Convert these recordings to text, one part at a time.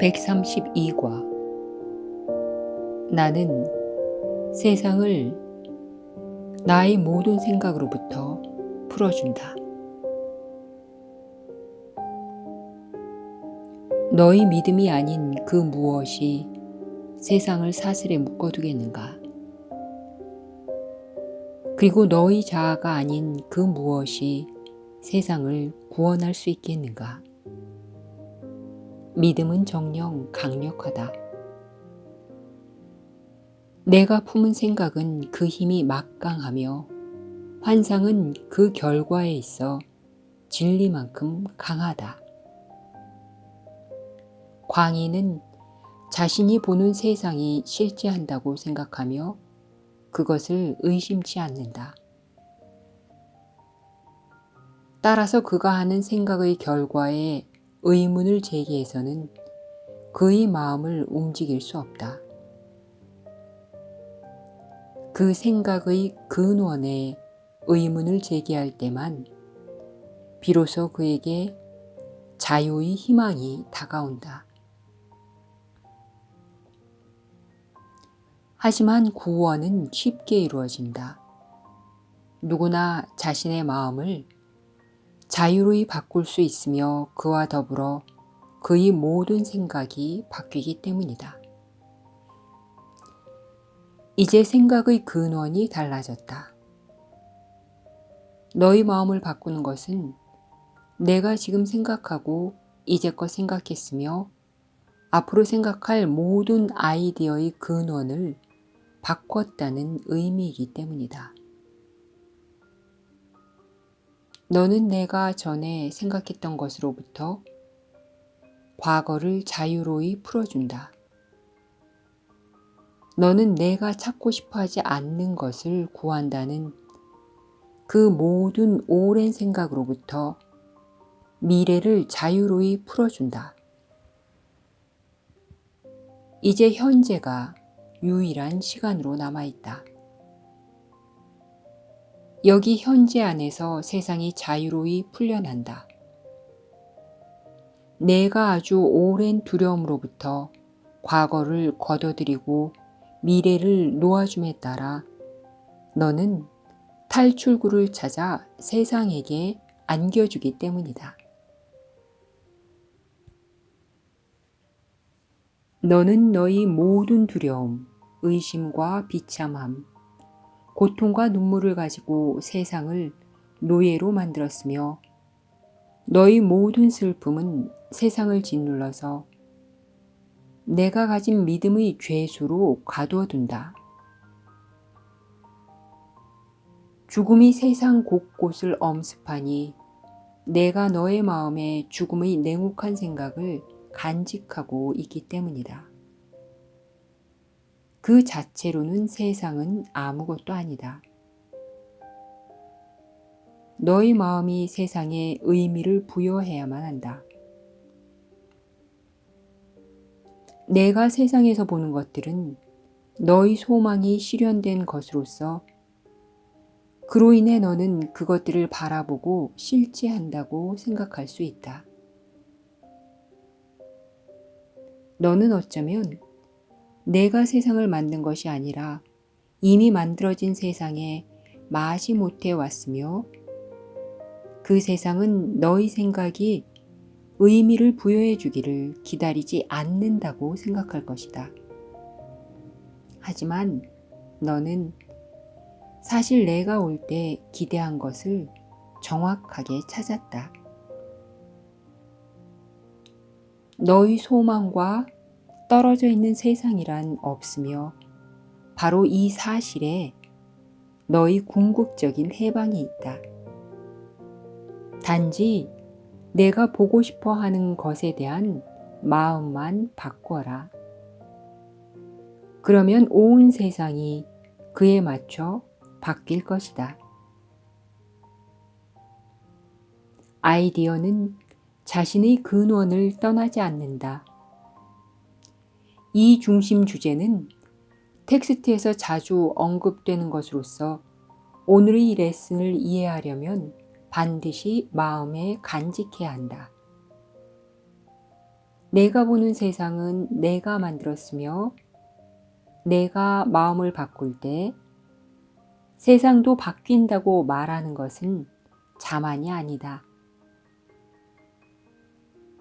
132과 나는 세상을 나의 모든 생각으로부터 풀어준다. 너희 믿음이 아닌 그 무엇이 세상을 사슬에 묶어두겠는가? 그리고 너희 자아가 아닌 그 무엇이 세상을 구원할 수 있겠는가? 믿음은 정녕 강력하다. 내가 품은 생각은 그 힘이 막강하며 환상은 그 결과에 있어 진리만큼 강하다. 광인은 자신이 보는 세상이 실제한다고 생각하며 그것을 의심치 않는다. 따라서 그가 하는 생각의 결과에 의문을 제기해서는 그의 마음을 움직일 수 없다. 그 생각의 근원에 의문을 제기할 때만 비로소 그에게 자유의 희망이 다가온다. 하지만 구원은 쉽게 이루어진다. 누구나 자신의 마음을 자유로이 바꿀 수 있으며 그와 더불어 그의 모든 생각이 바뀌기 때문이다. 이제 생각의 근원이 달라졌다. 너희 마음을 바꾸는 것은 내가 지금 생각하고 이제껏 생각했으며 앞으로 생각할 모든 아이디어의 근원을 바꿨다는 의미이기 때문이다. 너는 내가 전에 생각했던 것으로부터 과거를 자유로이 풀어준다. 너는 내가 찾고 싶어 하지 않는 것을 구한다는 그 모든 오랜 생각으로부터 미래를 자유로이 풀어준다. 이제 현재가 유일한 시간으로 남아있다. 여기 현재 안에서 세상이 자유로이 풀려난다. 내가 아주 오랜 두려움으로부터 과거를 걷어들이고 미래를 놓아줌에 따라 너는 탈출구를 찾아 세상에게 안겨주기 때문이다. 너는 너희 모든 두려움, 의심과 비참함, 고통과 눈물을 가지고 세상을 노예로 만들었으며 너희 모든 슬픔은 세상을 짓눌러서 내가 가진 믿음의 죄수로 가두어둔다. 죽음이 세상 곳곳을 엄습하니 내가 너의 마음에 죽음의 냉혹한 생각을 간직하고 있기 때문이다. 그 자체로는 세상은 아무것도 아니다. 너희 마음이 세상에 의미를 부여해야만 한다. 내가 세상에서 보는 것들은 너희 소망이 실현된 것으로서 그로 인해 너는 그것들을 바라보고 실제한다고 생각할 수 있다. 너는 어쩌면 내가 세상을 만든 것이 아니라 이미 만들어진 세상에 마지 못해 왔으며 그 세상은 너희 생각이 의미를 부여해 주기를 기다리지 않는다고 생각할 것이다. 하지만 너는 사실 내가 올 때 기대한 것을 정확하게 찾았다. 너희 소망과 떨어져 있는 세상이란 없으며 바로 이 사실에 너희 궁극적인 해방이 있다. 단지 내가 보고 싶어 하는 것에 대한 마음만 바꿔라. 그러면 온 세상이 그에 맞춰 바뀔 것이다. 아이디어는 자신의 근원을 떠나지 않는다. 이 중심 주제는 텍스트에서 자주 언급되는 것으로서 오늘의 이 레슨을 이해하려면 반드시 마음에 간직해야 한다. 내가 보는 세상은 내가 만들었으며 내가 마음을 바꿀 때 세상도 바뀐다고 말하는 것은 자만이 아니다.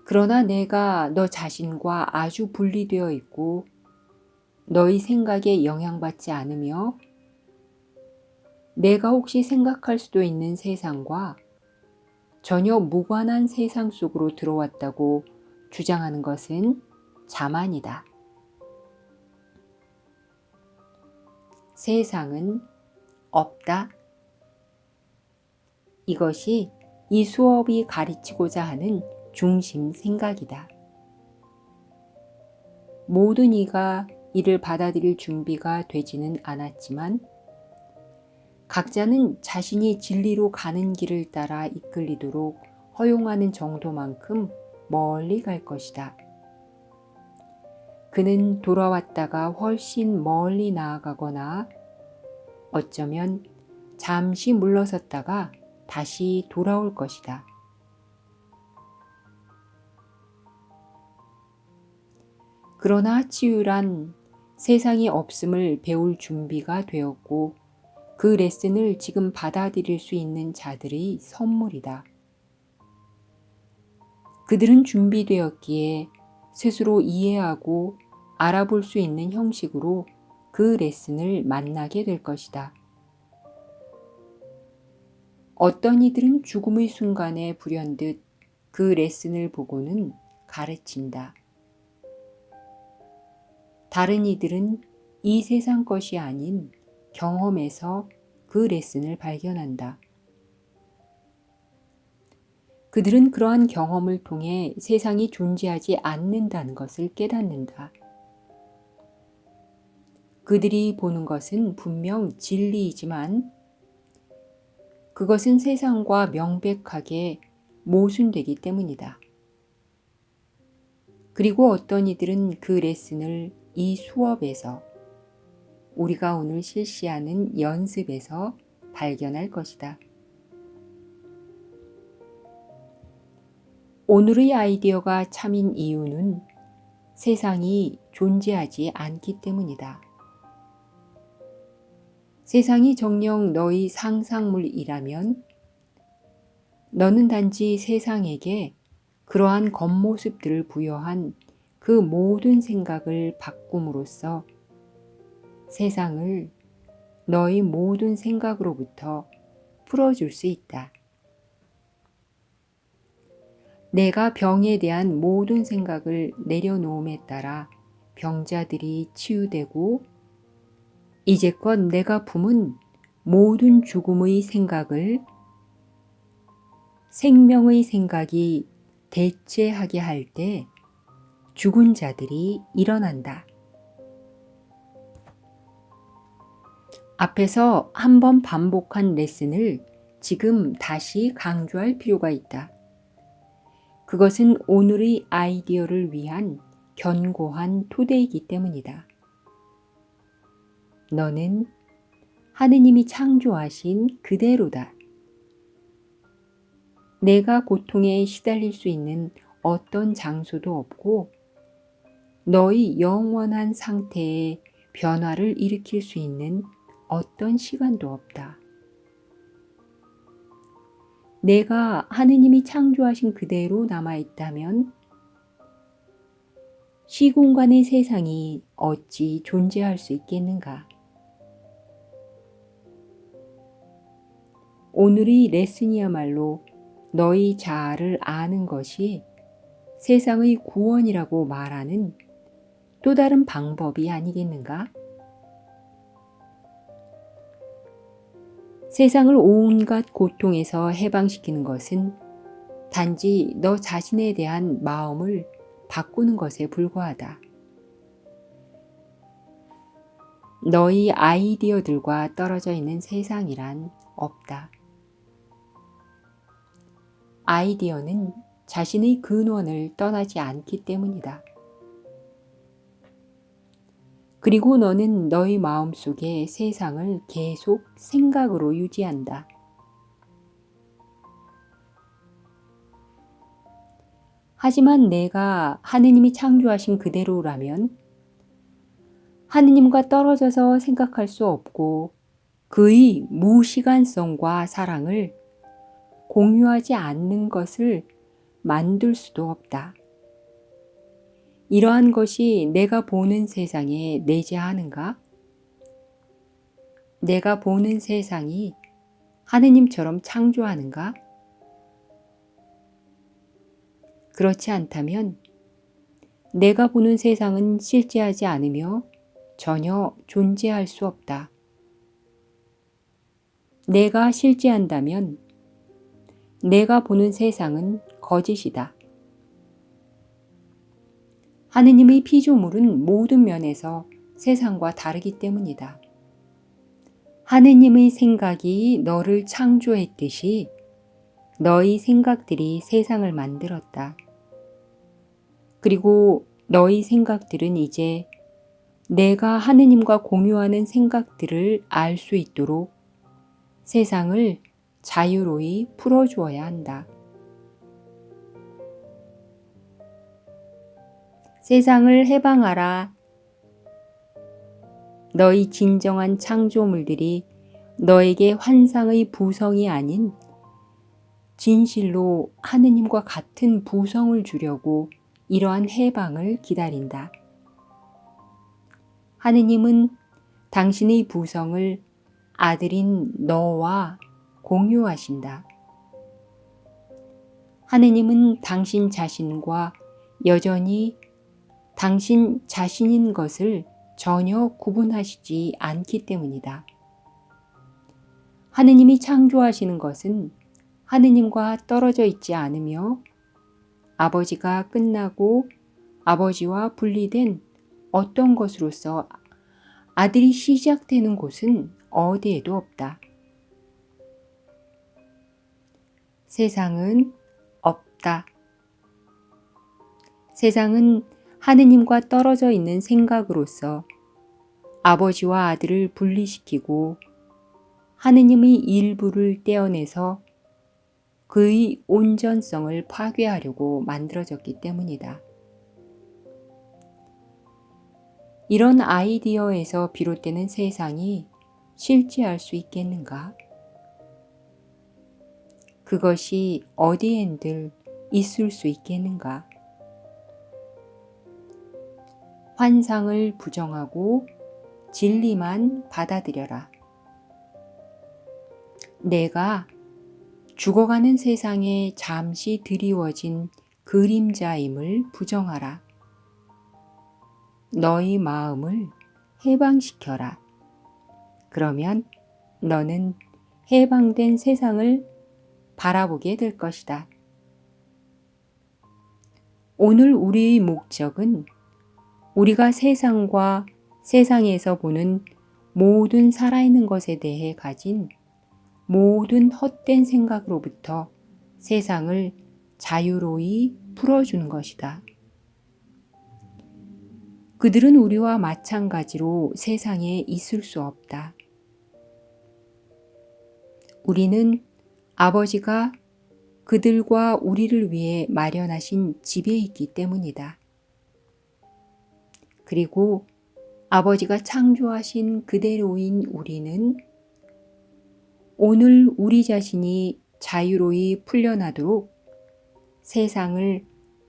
그러나 내가 너 자신과 아주 분리되어 있고 너의 생각에 영향받지 않으며 내가 혹시 생각할 수도 있는 세상과 전혀 무관한 세상 속으로 들어왔다고 주장하는 것은 자만이다. 세상은 없다. 이것이 이 수업이 가르치고자 하는 중심 생각이다. 모든 이가 이를 받아들일 준비가 되지는 않았지만 각자는 자신이 진리로 가는 길을 따라 이끌리도록 허용하는 정도만큼 멀리 갈 것이다. 그는 돌아왔다가 훨씬 멀리 나아가거나 어쩌면 잠시 물러섰다가 다시 돌아올 것이다. 그러나 치유란 세상이 없음을 배울 준비가 되었고 그 레슨을 지금 받아들일 수 있는 자들의 선물이다. 그들은 준비되었기에 스스로 이해하고 알아볼 수 있는 형식으로 그 레슨을 만나게 될 것이다. 어떤 이들은 죽음의 순간에 불현듯 그 레슨을 보고는 가르친다. 다른 이들은 이 세상 것이 아닌 경험에서 그 레슨을 발견한다. 그들은 그러한 경험을 통해 세상이 존재하지 않는다는 것을 깨닫는다. 그들이 보는 것은 분명 진리이지만 그것은 세상과 명백하게 모순되기 때문이다. 그리고 어떤 이들은 그 레슨을 이 수업에서 우리가 오늘 실시하는 연습에서 발견할 것이다. 오늘의 아이디어가 참인 이유는 세상이 존재하지 않기 때문이다. 세상이 정녕 너의 상상물이라면 너는 단지 세상에게 그러한 겉모습들을 부여한 그 모든 생각을 바꿈으로써 세상을 너의 모든 생각으로부터 풀어줄 수 있다. 내가 병에 대한 모든 생각을 내려놓음에 따라 병자들이 치유되고 이제껏 내가 품은 모든 죽음의 생각을 생명의 생각이 대체하게 할 때 죽은 자들이 일어난다. 앞에서 한 번 반복한 레슨을 지금 다시 강조할 필요가 있다. 그것은 오늘의 아이디어를 위한 견고한 토대이기 때문이다. 너는 하느님이 창조하신 그대로다. 내가 고통에 시달릴 수 있는 어떤 장소도 없고 너의 영원한 상태에 변화를 일으킬 수 있는 어떤 시간도 없다. 내가 하느님이 창조하신 그대로 남아있다면 시공간의 세상이 어찌 존재할 수 있겠는가? 오늘의 레슨이야말로 너희 자아를 아는 것이 세상의 구원이라고 말하는 또 다른 방법이 아니겠는가? 세상을 온갖 고통에서 해방시키는 것은 단지 너 자신에 대한 마음을 바꾸는 것에 불과하다. 너희 아이디어들과 떨어져 있는 세상이란 없다. 아이디어는 자신의 근원을 떠나지 않기 때문이다. 그리고 너는 너의 마음속에 세상을 계속 생각으로 유지한다. 하지만 내가 하느님이 창조하신 그대로라면 하느님과 떨어져서 생각할 수 없고 그의 무시간성과 사랑을 공유하지 않는 것을 만들 수도 없다. 이러한 것이 내가 보는 세상에 내재하는가? 내가 보는 세상이 하느님처럼 창조하는가? 그렇지 않다면 내가 보는 세상은 실제하지 않으며 전혀 존재할 수 없다. 내가 실제한다면 내가 보는 세상은 거짓이다. 하느님의 피조물은 모든 면에서 세상과 다르기 때문이다. 하느님의 생각이 너를 창조했듯이 너희 생각들이 세상을 만들었다. 그리고 너희 생각들은 이제 내가 하느님과 공유하는 생각들을 알 수 있도록 세상을 자유로이 풀어주어야 한다. 세상을 해방하라. 너희 진정한 창조물들이 너에게 환상의 부성이 아닌 진실로 하느님과 같은 부성을 주려고 이러한 해방을 기다린다. 하느님은 당신의 부성을 아들인 너와 공유하신다. 하느님은 당신 자신과 여전히 당신 자신인 것을 전혀 구분하시지 않기 때문이다. 하느님이 창조하시는 것은 하느님과 떨어져 있지 않으며 아버지가 끝나고 아버지와 분리된 어떤 것으로서 아들이 시작되는 곳은 어디에도 없다. 세상은 없다. 세상은 하느님과 떨어져 있는 생각으로서 아버지와 아들을 분리시키고 하느님의 일부를 떼어내서 그의 온전성을 파괴하려고 만들어졌기 때문이다. 이런 아이디어에서 비롯되는 세상이 실제할 수 있겠는가? 그것이 어디엔들 있을 수 있겠는가? 환상을 부정하고 진리만 받아들여라. 내가 죽어가는 세상에 잠시 드리워진 그림자임을 부정하라. 너희 마음을 해방시켜라. 그러면 너는 해방된 세상을 바라보게 될 것이다. 오늘 우리의 목적은 우리가 세상과 세상에서 보는 모든 살아있는 것에 대해 가진 모든 헛된 생각으로부터 세상을 자유로이 풀어주는 것이다. 그들은 우리와 마찬가지로 세상에 있을 수 없다. 우리는 아버지가 그들과 우리를 위해 마련하신 집에 있기 때문이다. 그리고 아버지가 창조하신 그대로인 우리는 오늘 우리 자신이 자유로이 풀려나도록 세상을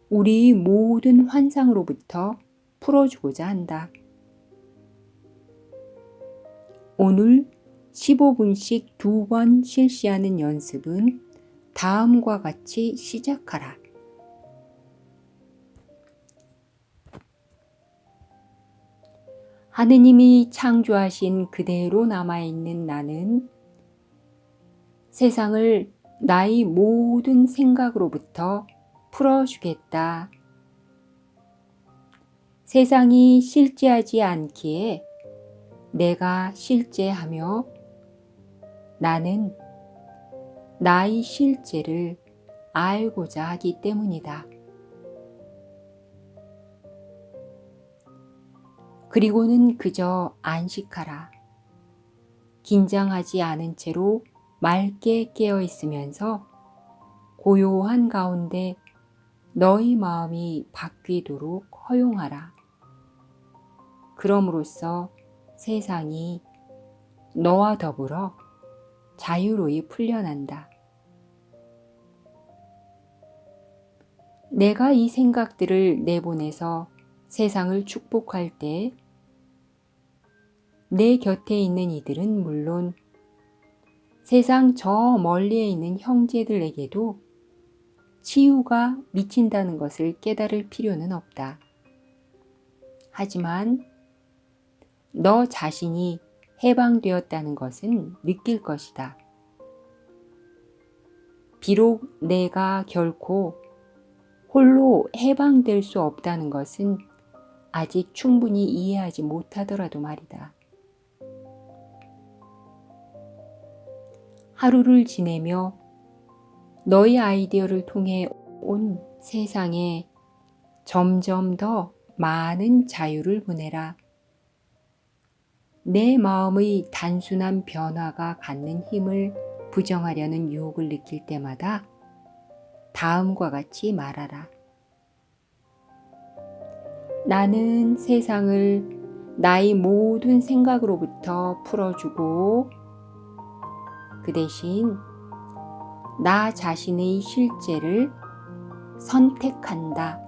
우리의 모든 환상으로부터 풀어주고자 한다. 오늘 15분씩 2번 실시하는 연습은 다음과 같이 시작하라. 하느님이 창조하신 그대로 남아있는 나는 세상을 나의 모든 생각으로부터 풀어주겠다. 세상이 실제하지 않기에 내가 실제하며 나는 나의 실제를 알고자 하기 때문이다. 그리고는 그저 안식하라. 긴장하지 않은 채로 맑게 깨어 있으면서 고요한 가운데 너희 마음이 바뀌도록 허용하라. 그럼으로써 세상이 너와 더불어 자유로이 풀려난다. 내가 이 생각들을 내보내서 세상을 축복할 때 내 곁에 있는 이들은 물론 세상 저 멀리에 있는 형제들에게도 치유가 미친다는 것을 깨달을 필요는 없다. 하지만 너 자신이 해방되었다는 것은 느낄 것이다. 비록 내가 결코 홀로 해방될 수 없다는 것은 아직 충분히 이해하지 못하더라도 말이다. 하루를 지내며 너희 아이디어를 통해 온 세상에 점점 더 많은 자유를 보내라. 내 마음의 단순한 변화가 갖는 힘을 부정하려는 유혹을 느낄 때마다 다음과 같이 말하라. 나는 세상을 나의 모든 생각으로부터 풀어주고 그 대신 나 자신의 실제를 선택한다.